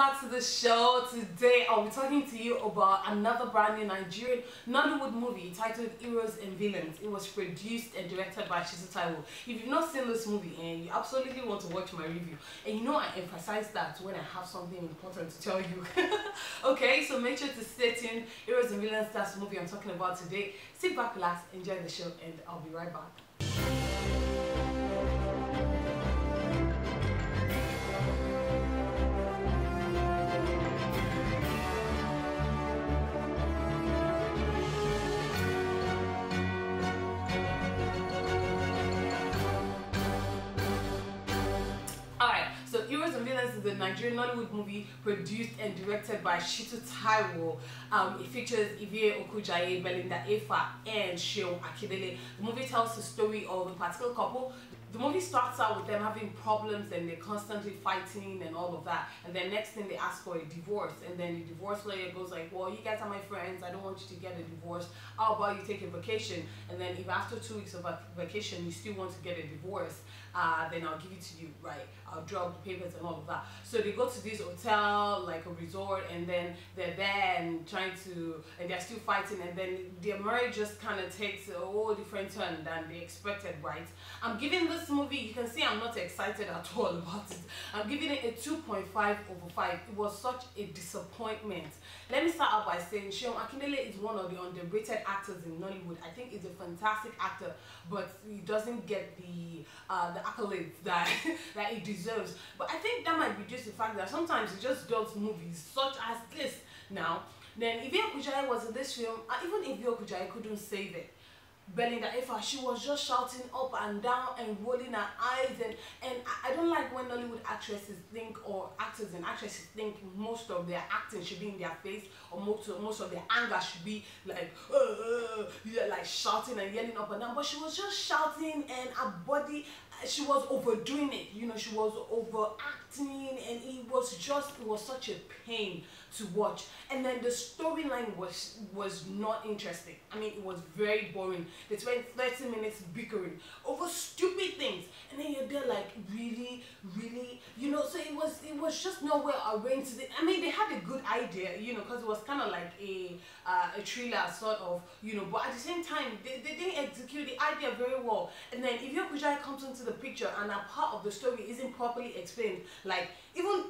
back to the show. Today I'll be talking to you about another brand new Nigerian Nollywood movie titled Heroes and Villains. It was produced and directed by Taiwo. If you've not seen this movie and you absolutely want to watch my review, and you know I emphasize that when I have something important to tell you. Okay, so make sure to stay tuned. Heroes and Villains, that's the movie I'm talking about today. Sit back, relax, enjoy the show, and I'll be right back. So Heroes and Villains is a Nigerian Nollywood movie produced and directed by Taiwo. It features Ivie Okujaye, Belinda Effah, and Seun Akindele. The movie tells the story of a particular couple. The movie starts out with them having problems and they're constantly fighting and all of that, and then next thing they ask for a divorce, and then the divorce lawyer goes like, well, you guys are my friends, I don't want you to get a divorce, how about you take a vacation, and then if after 2 weeks of a vacation you still want to get a divorce, then I'll give it to you, right? I'll draw up the papers and all of that. So they go to this hotel, like a resort, and then they're there and they're still fighting, and then their marriage just kind of takes a whole different turn than they expected, right? I'm giving this movie, you can see I'm not excited at all about it. I'm giving it a 2.5/5. It was such a disappointment. Let me start out by saying Seun Akindele is one of the underrated actors in Nollywood. I think he's a fantastic actor, but he doesn't get the accolades that that he deserves. But I think that might be just the fact that sometimes he just does movies such as this. Now, then Ivie Okujaye was in this film, even Ivie Okujaye couldn't save it. Belinda Effah, she was just shouting up and down and rolling her eyes, and I don't like when Nollywood actresses think, or actors and actresses think, most of their acting should be in their face, or most of their anger should be like like shouting and yelling up and down. But she was just shouting, and her body, she was overdoing it, you know, she was overacting, and it was such a pain to watch. And then the storyline was not interesting. I mean, it was very boring. They spent 30 minutes bickering over stupid things, and then you're there like, really, you know. So it was just not well arranged. I mean, they had a good idea, you know, because it was kind of like a thriller sort of, you know, but at the same time they didn't execute the idea very well. And then if Ivie Okujaye comes into the picture and a part of the story isn't properly explained, like even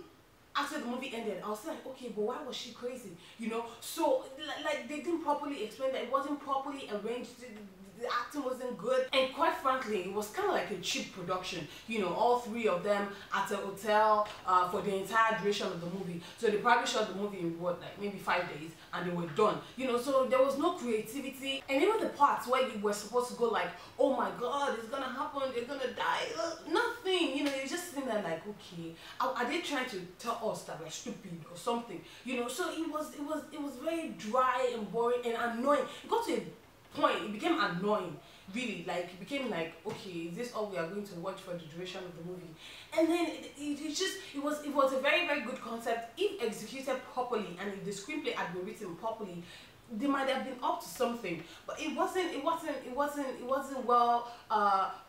after the movie ended, I was like, okay, but why was she crazy? You know, so like they didn't properly explain that, it wasn't properly arranged, the acting wasn't good, and quite frankly, it was kind of like a cheap production. You know, all three of them at a hotel for the entire duration of the movie. So they probably shot the movie in what, like maybe 5 days, and they were done. You know, so there was no creativity, and even the parts where you were supposed to go like, oh my god, it's gonna happen, they're gonna die, nothing. You know, you're just sitting there like, okay, are they trying to tell us that we're stupid or something? You know, so it was very dry and boring and annoying. It got to a point, it became annoying, really. Like, it became like, okay, is this all we are going to watch for the duration of the movie? And then it was a very good concept if executed properly, and if the screenplay had been written properly, they might have been up to something. But it wasn't well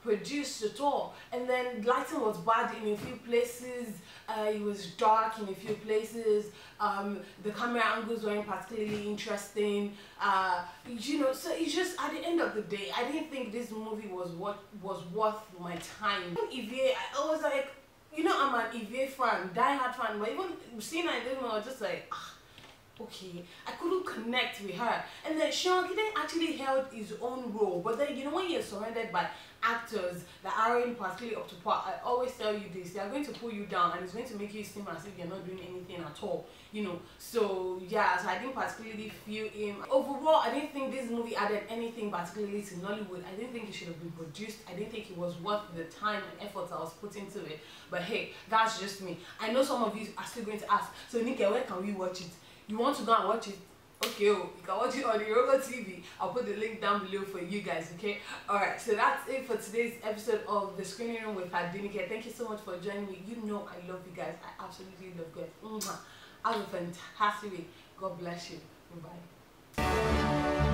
produced at all. And then lighting was bad in a few places, it was dark in a few places, the camera angles weren't particularly interesting, you know. So it's just, at the end of the day, I didn't think this movie was worth my time. Ivie, I was like, you know, I'm an Ivie fan, die-hard fan, but even seeing her in this movie, I was just like, okay, I couldn't connect with her. And then Seun Akindele actually held his own role, but then, you know, when you're surrounded by actors that aren't particularly up to par, I always tell you this, they are going to pull you down, and it's going to make you seem as if you're not doing anything at all, you know. So yeah, so I didn't particularly feel him. Overall, I didn't think this movie added anything particularly to Nollywood. I didn't think it should have been produced. I didn't think it was worth the time and effort I was put into it. But hey, that's just me. I know some of you are still going to ask, so Nika, where can we watch it? You want to go and watch it? Okay, you can watch it on the Yoruba TV. I'll put the link down below for you guys, okay? Alright, so that's it for today's episode of The Screening Room with Adinike. Thank you so much for joining me. You know I love you guys. I absolutely love you guys. Have a fantastic week. God bless you. Goodbye.